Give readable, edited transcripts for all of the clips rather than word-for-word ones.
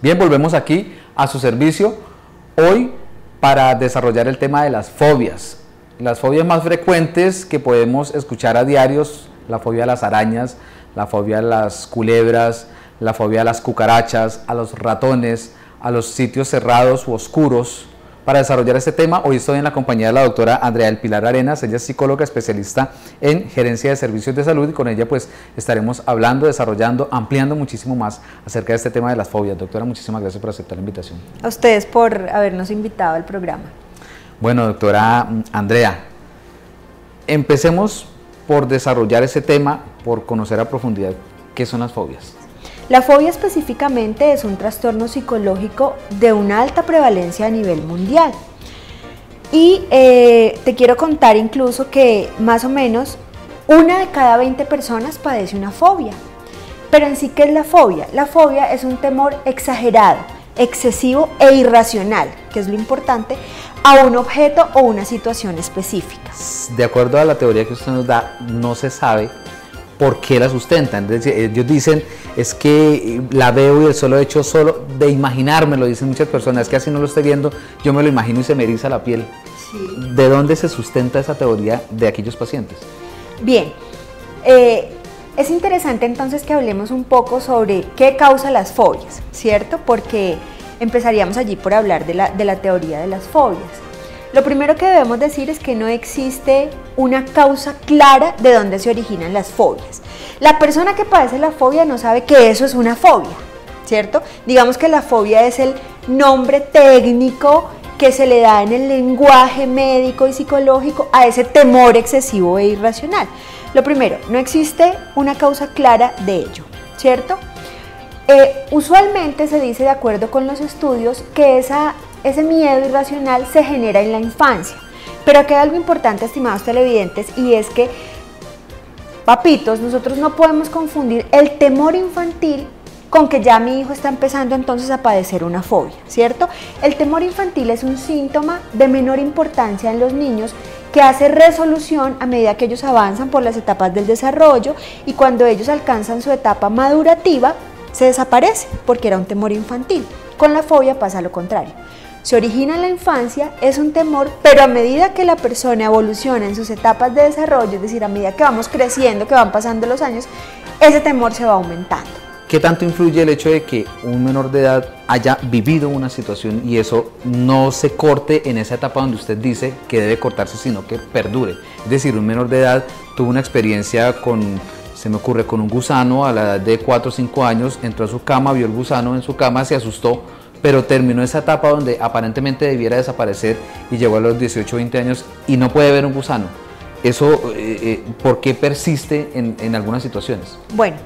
Bien, volvemos aquí a su servicio hoy para desarrollar el tema de las fobias. Las fobias más frecuentes que podemos escuchar a diarios: la fobia a las arañas, la fobia a las culebras, la fobia a las cucarachas, a los ratones, a los sitios cerrados u oscuros. Para desarrollar este tema, hoy estoy en la compañía de la doctora Andrea del Pilar Arenas. Ella es psicóloga especialista en gerencia de servicios de salud y con ella pues estaremos hablando, desarrollando, ampliando muchísimo más acerca de este tema de las fobias. Doctora, muchísimas gracias por aceptar la invitación. A ustedes por habernos invitado al programa. Bueno, doctora Andrea, empecemos por desarrollar ese tema, por conocer a profundidad qué son las fobias. La fobia específicamente es un trastorno psicológico de una alta prevalencia a nivel mundial. Y te quiero contar incluso que más o menos 1 de cada 20 personas padece una fobia. Pero en sí, ¿qué es la fobia? La fobia es un temor exagerado, excesivo e irracional, que es lo importante, a un objeto o una situación específica. De acuerdo a la teoría que usted nos da, no se sabe por qué la sustentan. Ellos dicen, es que la veo y el solo hecho de imaginármelo, dicen muchas personas, es que así no lo estoy viendo, yo me lo imagino y se me eriza la piel. Sí. ¿De dónde se sustenta esa teoría de aquellos pacientes? Bien, es interesante entonces que hablemos un poco sobre qué causa las fobias, ¿cierto? Porque empezaríamos allí por hablar de la teoría de las fobias. Lo primero que debemos decir es que no existe una causa clara de dónde se originan las fobias. La persona que padece la fobia no sabe que eso es una fobia, ¿cierto? Digamos que la fobia es el nombre técnico que se le da en el lenguaje médico y psicológico a ese temor excesivo e irracional. Lo primero, no existe una causa clara de ello, ¿cierto? Usualmente se dice, de acuerdo con los estudios, que ese miedo irracional se genera en la infancia. Pero aquí hay algo importante, estimados televidentes, y es que, papitos, nosotros no podemos confundir el temor infantil con que ya mi hijo está empezando entonces a padecer una fobia, ¿cierto? El temor infantil es un síntoma de menor importancia en los niños que hace resolución a medida que ellos avanzan por las etapas del desarrollo, y cuando ellos alcanzan su etapa madurativa se desaparece porque era un temor infantil. Con la fobia pasa lo contrario. Se origina en la infancia, es un temor, pero a medida que la persona evoluciona en sus etapas de desarrollo, es decir, a medida que vamos creciendo, que van pasando los años, ese temor se va aumentando. ¿Qué tanto influye el hecho de que un menor de edad haya vivido una situación y eso no se corte en esa etapa donde usted dice que debe cortarse, sino que perdure? Es decir, un menor de edad tuvo una experiencia se me ocurre, con un gusano a la edad de 4 o 5 años, entró a su cama, vio el gusano en su cama, se asustó, pero terminó esa etapa donde aparentemente debiera desaparecer y llegó a los 18 o 20 años y no puede ver un gusano. ¿Eso por qué persiste en algunas situaciones? Bueno,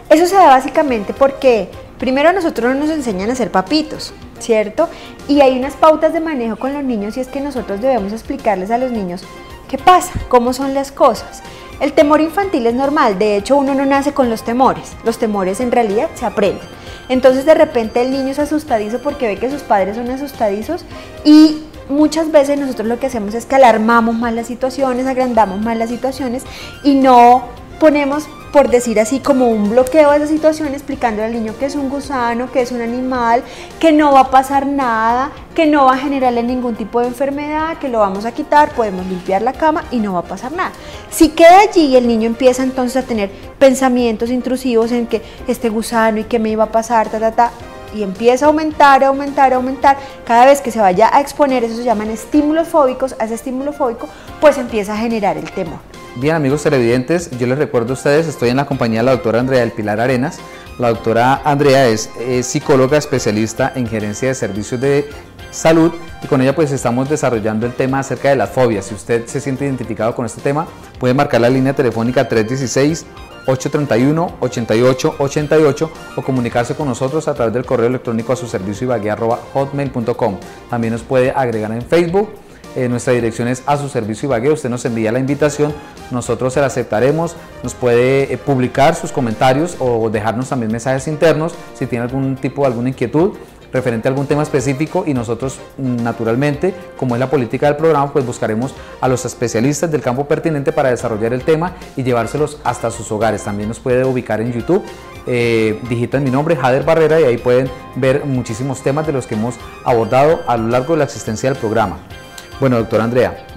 eso se da básicamente porque primero a nosotros no nos enseñan a ser papitos, ¿cierto? Y hay unas pautas de manejo con los niños, y es que nosotros debemos explicarles a los niños qué pasa, cómo son las cosas. El temor infantil es normal, de hecho uno no nace con los temores en realidad se aprenden. Entonces de repente el niño es asustadizo porque ve que sus padres son asustadizos, y muchas veces nosotros lo que hacemos es que alarmamos más las situaciones, agrandamos más las situaciones y no ponemos, por decir así, como un bloqueo a esa situación, explicándole al niño que es un gusano, que es un animal, que no va a pasar nada, que no va a generarle ningún tipo de enfermedad, que lo vamos a quitar, podemos limpiar la cama y no va a pasar nada. Si queda allí, el niño empieza entonces a tener pensamientos intrusivos en que este gusano y qué me iba a pasar, y empieza a aumentar, cada vez que se vaya a exponer, eso se llaman estímulos fóbicos, a ese estímulo fóbico, pues empieza a generar el temor. Bien, amigos televidentes, yo les recuerdo a ustedes, estoy en la compañía de la doctora Andrea del Pilar Arenas. La doctora Andrea es psicóloga especialista en gerencia de servicios de salud y con ella pues estamos desarrollando el tema acerca de las fobias. Si usted se siente identificado con este tema, puede marcar la línea telefónica 316-831-8888 o comunicarse con nosotros a través del correo electrónico a su servicio ibagué@hotmail.com. También nos puede agregar en Facebook. Nuestra dirección es a su servicio Ibagué. Usted nos envía la invitación, nosotros se la aceptaremos, nos puede publicar sus comentarios o dejarnos también mensajes internos si tiene alguna inquietud. referente a algún tema específico y nosotros naturalmente, como es la política del programa, pues buscaremos a los especialistas del campo pertinente para desarrollar el tema y llevárselos hasta sus hogares. También nos puede ubicar en YouTube, digitan mi nombre, Jader Barrera, y ahí pueden ver muchísimos temas de los que hemos abordado a lo largo de la existencia del programa. Bueno, doctora Andrea,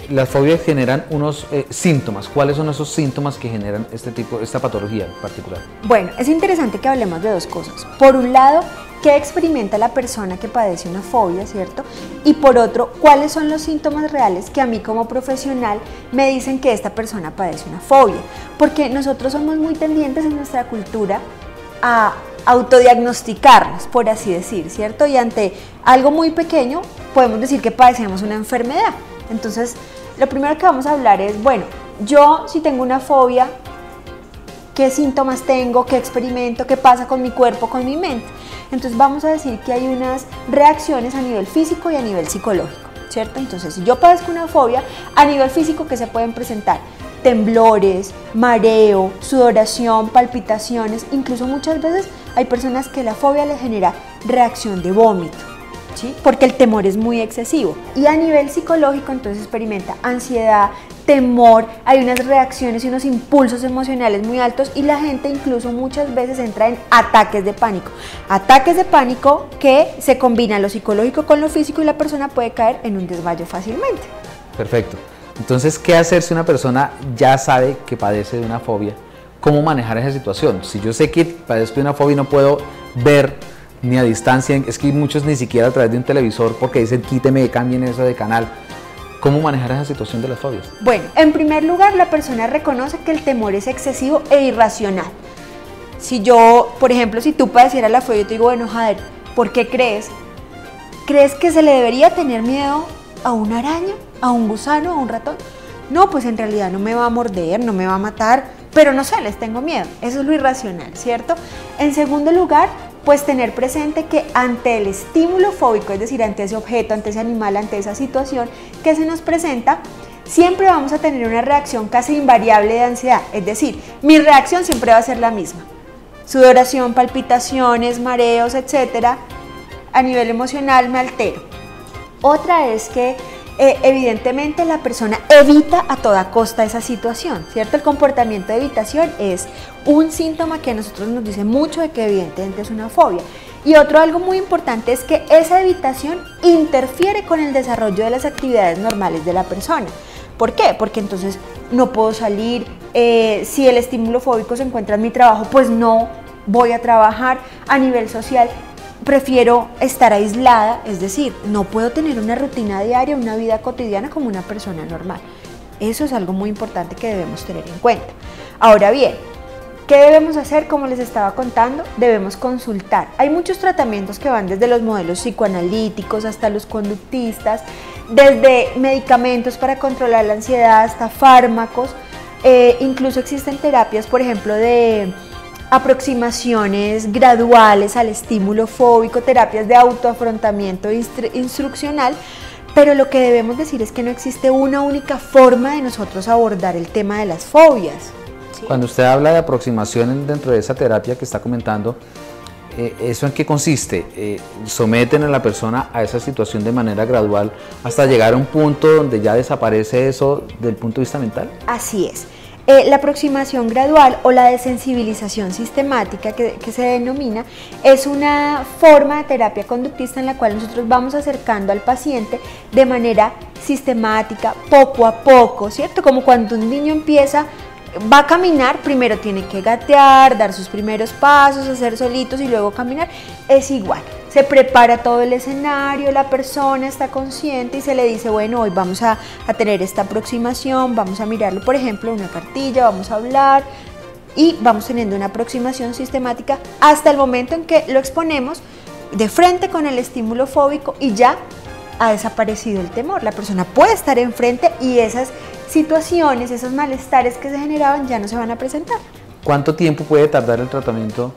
las fobias generan unos síntomas. ¿Cuáles son esos síntomas que generan esta patología en particular? Bueno, es interesante que hablemos de dos cosas. Por un lado, ¿qué experimenta la persona que padece una fobia, cierto? Y por otro, ¿cuáles son los síntomas reales que a mí como profesional me dicen que esta persona padece una fobia? Porque nosotros somos muy tendientes en nuestra cultura a autodiagnosticarnos, por así decir, ¿cierto? Y ante algo muy pequeño podemos decir que padecemos una enfermedad. Entonces, lo primero que vamos a hablar es, bueno, yo si tengo una fobia, ¿qué síntomas tengo? ¿Qué experimento? ¿Qué pasa con mi cuerpo, con mi mente? Entonces vamos a decir que hay unas reacciones a nivel físico y a nivel psicológico, ¿cierto? Entonces, si yo padezco una fobia, a nivel físico, ¿qué se pueden presentar? Temblores, mareo, sudoración, palpitaciones, incluso muchas veces hay personas que la fobia les genera reacción de vómito, ¿sí? Porque el temor es muy excesivo. Y a nivel psicológico, entonces experimenta ansiedad, temor, hay unas reacciones y unos impulsos emocionales muy altos y la gente incluso muchas veces entra en ataques de pánico. Ataques de pánico que se combinan lo psicológico con lo físico y la persona puede caer en un desmayo fácilmente. Perfecto. Entonces, ¿qué hacer si una persona ya sabe que padece de una fobia? ¿Cómo manejar esa situación? Si yo sé que padezco de una fobia y no puedo ver ni a distancia, es que muchos ni siquiera a través de un televisor porque dicen quíteme, cambien eso de canal. ¿Cómo manejar esa situación de las fobias? Bueno, en primer lugar, la persona reconoce que el temor es excesivo e irracional. Si yo, por ejemplo, si tú padecieras la fobia, yo te digo, bueno, Jader, ¿por qué crees? ¿Crees que se le debería tener miedo a una araña, a un gusano, a un ratón? No, pues en realidad no me va a morder, no me va a matar, pero no sé, les tengo miedo. Eso es lo irracional, ¿cierto? En segundo lugar, pues tener presente que ante el estímulo fóbico, es decir, ante ese objeto, ante ese animal, ante esa situación que se nos presenta, siempre vamos a tener una reacción casi invariable de ansiedad. Es decir, mi reacción siempre va a ser la misma. Sudoración, palpitaciones, mareos, etcétera. A nivel emocional me altero. Otra es que evidentemente la persona evita a toda costa esa situación, ¿cierto? El comportamiento de evitación es un síntoma que a nosotros nos dice mucho de que evidentemente es una fobia. Y otro algo muy importante es que esa evitación interfiere con el desarrollo de las actividades normales de la persona. ¿Por qué? Porque entonces no puedo salir, si el estímulo fóbico se encuentra en mi trabajo, pues no voy a trabajar. A nivel social, prefiero estar aislada, es decir, no puedo tener una rutina diaria, una vida cotidiana como una persona normal. Eso es algo muy importante que debemos tener en cuenta. Ahora bien, ¿qué debemos hacer? Como les estaba contando, debemos consultar. Hay muchos tratamientos que van desde los modelos psicoanalíticos hasta los conductistas, desde medicamentos para controlar la ansiedad hasta fármacos. Incluso existen terapias, por ejemplo, de aproximaciones graduales al estímulo fóbico, terapias de autoafrontamiento instruccional, pero lo que debemos decir es que no existe una única forma de nosotros abordar el tema de las fobias. ¿Sí? Cuando usted habla de aproximación dentro de esa terapia que está comentando, ¿eso en qué consiste? ¿Someten a la persona a esa situación de manera gradual hasta llegar a un punto donde ya desaparece eso del punto de vista mental? Así es. La aproximación gradual o la desensibilización sistemática que se denomina es una forma de terapia conductista en la cual nosotros vamos acercando al paciente de manera sistemática, poco a poco, ¿cierto? Como cuando un niño va a caminar, primero tiene que gatear, dar sus primeros pasos, hacer solitos y luego caminar. Es igual, se prepara todo el escenario, la persona está consciente y se le dice, bueno, hoy vamos a tener esta aproximación, vamos a mirarlo, por ejemplo, una cartilla, vamos a hablar y vamos teniendo una aproximación sistemática hasta el momento en que lo exponemos de frente con el estímulo fóbico y ya ha desaparecido el temor. La persona puede estar enfrente y esas situaciones, esos malestares que se generaban ya no se van a presentar. ¿Cuánto tiempo puede tardar el tratamiento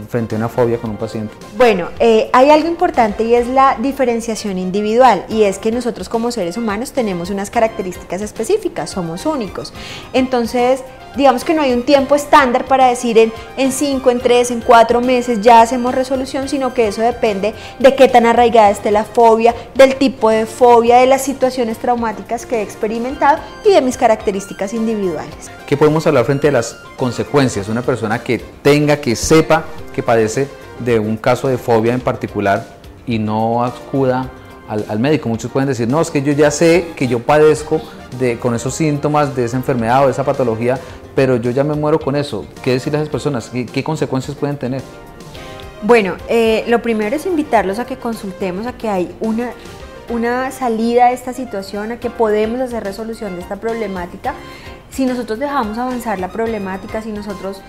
frente a una fobia con un paciente? Bueno, hay algo importante y es la diferenciación individual, y es que nosotros como seres humanos tenemos unas características específicas, somos únicos. Entonces, digamos que no hay un tiempo estándar para decir en 5, en 3, en 4 meses ya hacemos resolución, sino que eso depende de qué tan arraigada esté la fobia, del tipo de fobia, de las situaciones traumáticas que he experimentado y de mis características individuales. ¿Qué podemos hablar frente a las consecuencias? Una persona que sepa que padece de un caso de fobia en particular y no acuda al médico. Muchos pueden decir, no, es que yo ya sé que yo padezco con esos síntomas de esa enfermedad o de esa patología, pero yo ya me muero con eso. ¿Qué decirle a esas personas? ¿Qué consecuencias pueden tener? Bueno, lo primero es invitarlos a que consultemos, a que hay una salida a esta situación, a que podemos hacer resolución de esta problemática. Si nosotros dejamos avanzar la problemática, si nosotros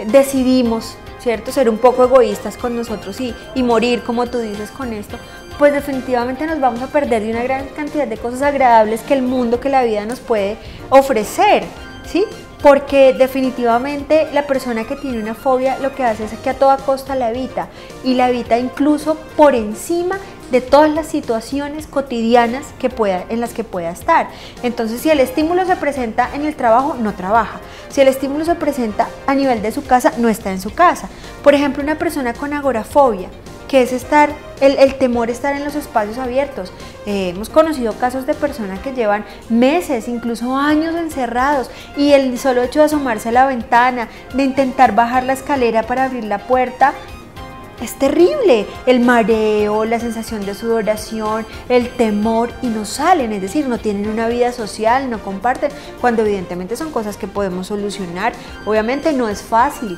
decidimos, ¿cierto?, ser un poco egoístas con nosotros y morir, como tú dices, con esto, pues definitivamente nos vamos a perder de una gran cantidad de cosas agradables que el mundo, que la vida nos puede ofrecer, ¿sí? Porque definitivamente la persona que tiene una fobia lo que hace es que a toda costa la evita, y la evita incluso por encima de todas las situaciones cotidianas en las que pueda estar. Entonces, si el estímulo se presenta en el trabajo, no trabaja. Si el estímulo se presenta a nivel de su casa, no está en su casa. Por ejemplo, una persona con agorafobia, que es el temor a estar en los espacios abiertos. Hemos conocido casos de personas que llevan meses, incluso años encerrados, y el solo hecho de asomarse a la ventana, de intentar bajar la escalera para abrir la puerta, es terrible. El mareo, la sensación de sudoración, el temor, y no salen, es decir, no tienen una vida social, no comparten, cuando evidentemente son cosas que podemos solucionar. Obviamente no es fácil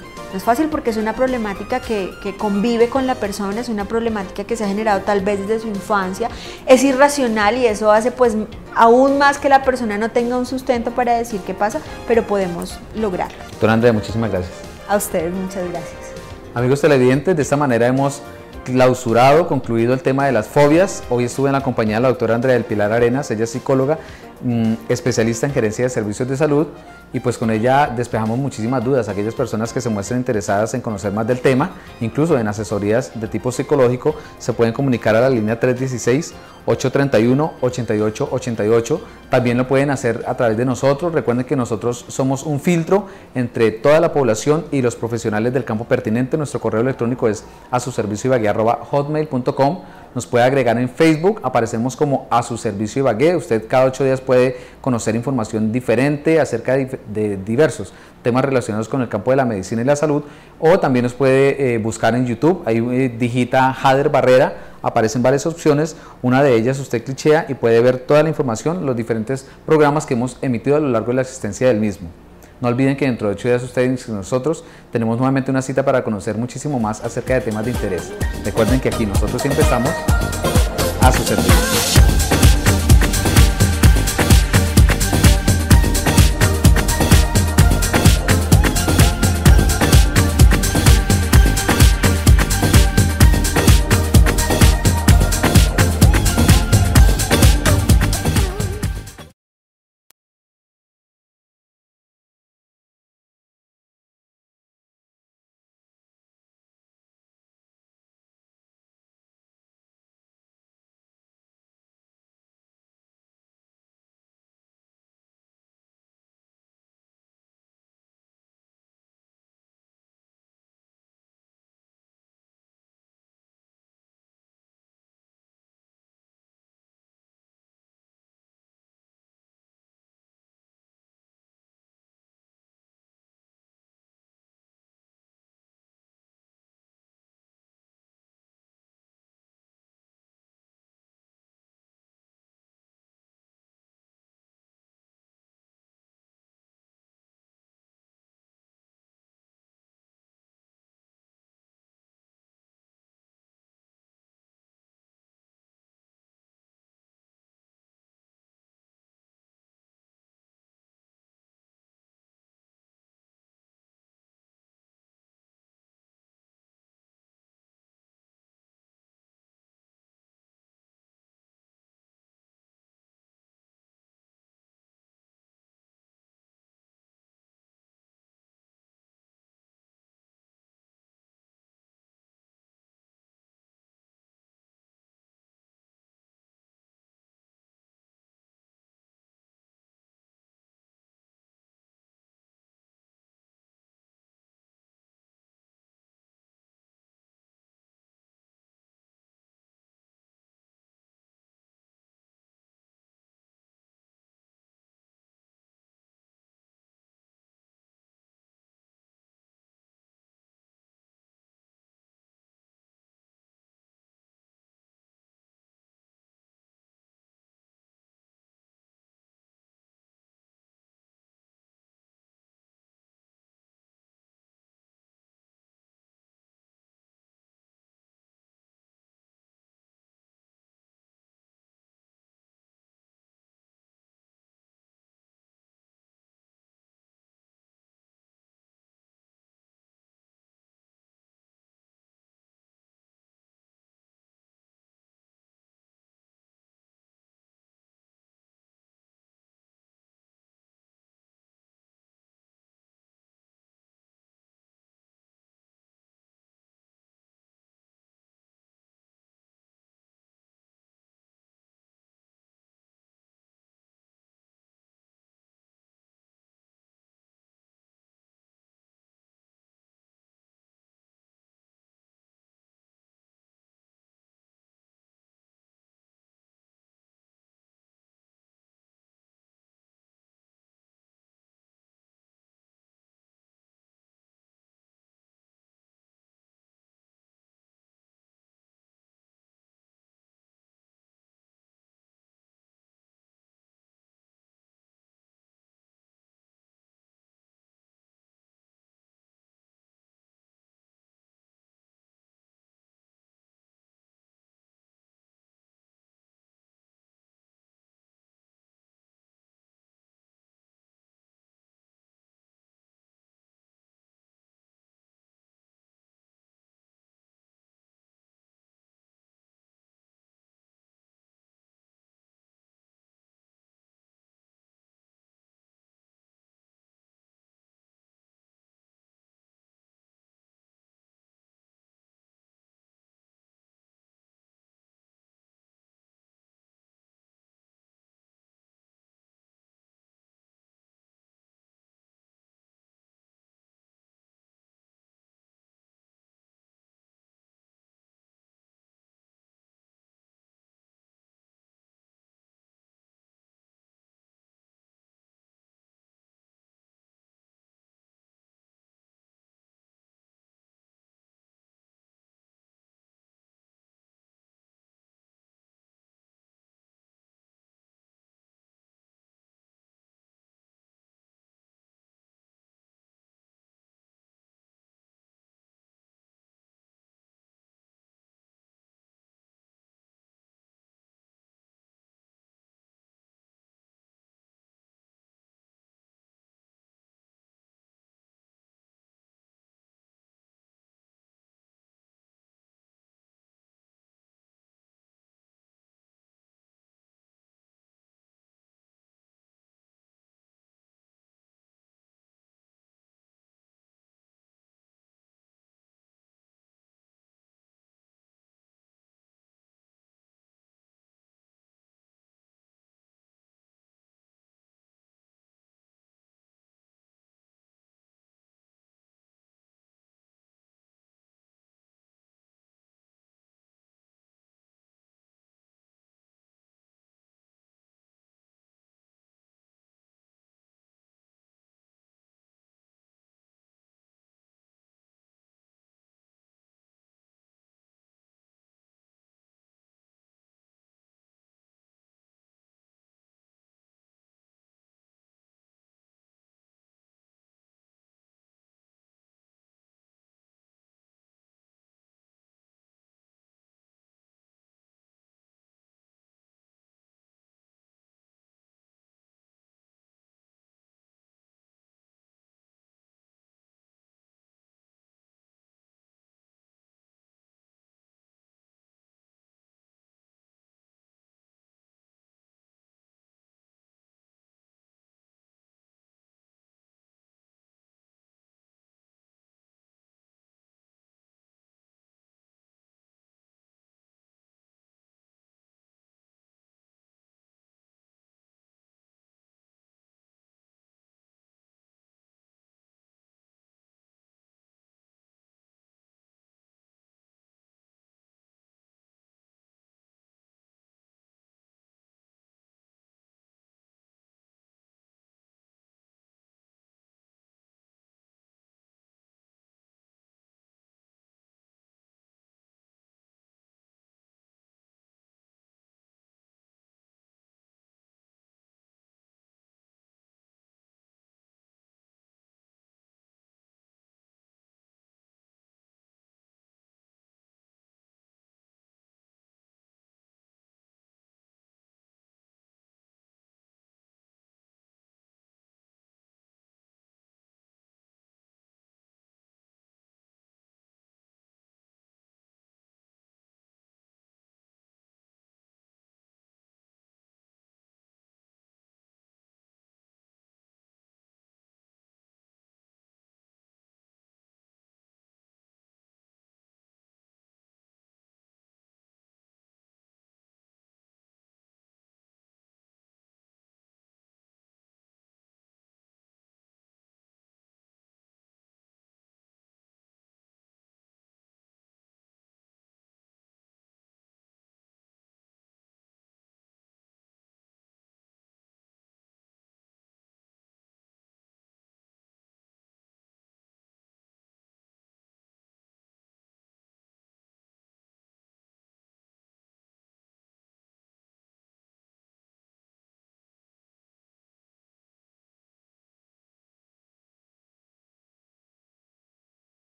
porque es una problemática que convive con la persona, es una problemática que se ha generado tal vez desde su infancia, es irracional y eso hace pues aún más que la persona no tenga un sustento para decir qué pasa, pero podemos lograrlo. Doctora Andrea, muchísimas gracias. A ustedes, muchas gracias. Amigos televidentes, de esta manera hemos concluido el tema de las fobias. Hoy estuve en la compañía de la doctora Andrea del Pilar Arenas, ella es psicóloga, especialista en gerencia de servicios de salud, y pues con ella despejamos muchísimas dudas. Aquellas personas que se muestren interesadas en conocer más del tema, incluso en asesorías de tipo psicológico, se pueden comunicar a la línea 316-831-8888. También lo pueden hacer a través de nosotros. Recuerden que nosotros somos un filtro entre toda la población y los profesionales del campo pertinente. Nuestro correo electrónico es asuservicioibagué@hotmail.com. Nos puede agregar en Facebook, aparecemos como A Su Servicio Ibagué. Usted cada 8 días puede conocer información diferente acerca de diversos temas relacionados con el campo de la medicina y la salud, o también nos puede buscar en YouTube. Ahí digita Jader Barrera, aparecen varias opciones, una de ellas usted clichea y puede ver toda la información, los diferentes programas que hemos emitido a lo largo de la existencia del mismo. No olviden que dentro de 8 días ustedes y nosotros tenemos nuevamente una cita para conocer muchísimo más acerca de temas de interés. Recuerden que aquí nosotros siempre estamos a su servicio.